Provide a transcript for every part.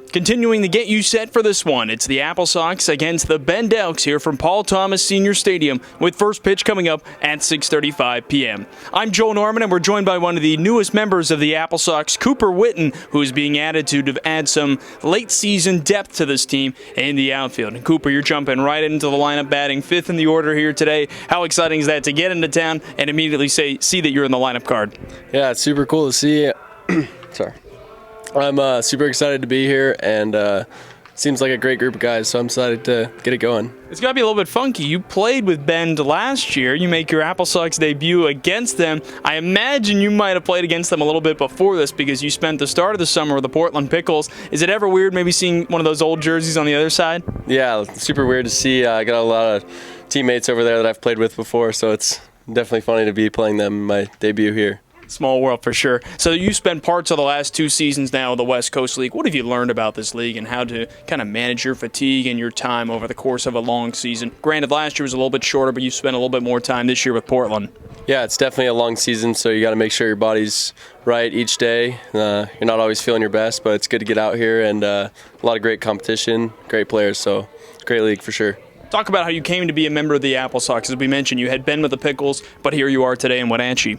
Continuing to get you set for this one, it's the AppleSox against the Bend Elks here from Paul Thomas Senior Stadium, with first pitch coming up at 6:35 p.m. I'm Joel Norman, and we're joined by one of the newest members of the AppleSox, Cooper Whitton, who is being added to add some late-season depth to this team in the outfield. And Cooper, you're jumping right into the lineup, batting fifth in the order here today. How exciting is that to get into town and immediately see that you're in the lineup card? Yeah, it's super cool to see. Sorry. I'm super excited to be here, and seems like a great group of guys, so I'm excited to get it going. It's got to be a little bit funky. You played with Bend last year. You make your AppleSox debut against them. I imagine you might have played against them a little bit before this because you spent the start of the summer with the Portland Pickles. Is it ever weird maybe seeing one of those old jerseys on the other side? Yeah, super weird to see. I got a lot of teammates over there that I've played with before, so it's definitely funny to be playing them in my debut here. Small world for sure. So you spent parts of the last 2 seasons now in the West Coast League. What have you learned about this league and how to kind of manage your fatigue and your time over the course of a long season? Granted, last year was a little bit shorter, but you spent a little bit more time this year with Portland. Yeah, it's definitely a long season, so you got to make sure your body's right each day. You're not always feeling your best, but it's good to get out here, and a lot of great competition, great players, so great league for sure. Talk about how you came to be a member of the AppleSox. As we mentioned, you had been with the Pickles, but here you are today in Wenatchee.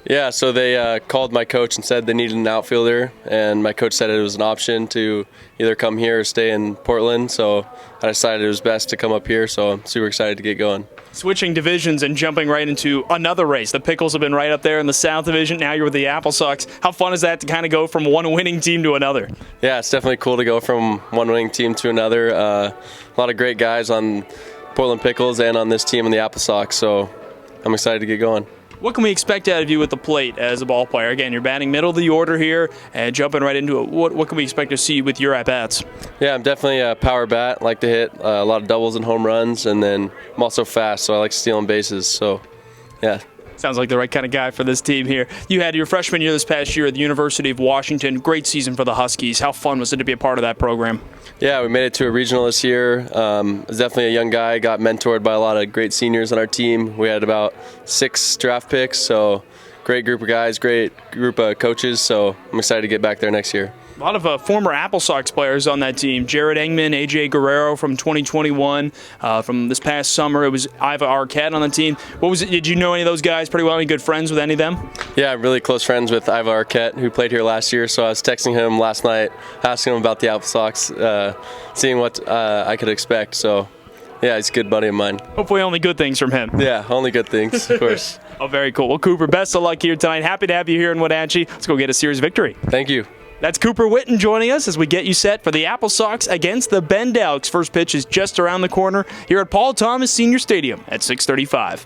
Yeah, so they called my coach and said they needed an outfielder, and my coach said it was an option to either come here or stay in Portland, so I decided it was best to come up here, so I'm super excited to get going. Switching divisions and jumping right into another race. The Pickles have been right up there in the South Division. Now you're with the AppleSox. How fun is that to kind of go from one winning team to another? Yeah, it's definitely cool to go from one winning team to another. A lot of great guys on Portland Pickles and on this team in the AppleSox, so I'm excited to get going. What can we expect out of you at the plate as a ball player? Again, you're batting middle of the order here and jumping right into it. What can we expect to see with your at-bats? Yeah, I'm definitely a power bat. I like to hit a lot of doubles and home runs, and then I'm also fast, so I like stealing bases. So, yeah. Sounds like the right kind of guy for this team here. You had your freshman year this past year at the University of Washington. Great season for the Huskies. How fun was it to be a part of that program? Yeah, we made it to a regional this year. I was definitely a young guy. Got mentored by a lot of great seniors on our team. We had about 6 draft picks, so great group of guys, great group of coaches. So I'm excited to get back there next year. A lot of former AppleSox players on that team. Jared Engman, A.J. Guerrero from 2021. From this past summer, it was Iva Arquette on the team. What was it? Did you know any of those guys pretty well? Any good friends with any of them? Yeah, I'm really close friends with Iva Arquette, who played here last year. So I was texting him last night, asking him about the AppleSox, seeing what I could expect. So, yeah, he's a good buddy of mine. Hopefully only good things from him. Yeah, only good things, of course. Oh, very cool. Well, Cooper, best of luck here tonight. Happy to have you here in Wenatchee. Let's go get a series victory. Thank you. That's Cooper Whitton joining us as we get you set for the AppleSox against the Bend Elks. First pitch is just around the corner here at Paul Thomas Senior Stadium at 6:35.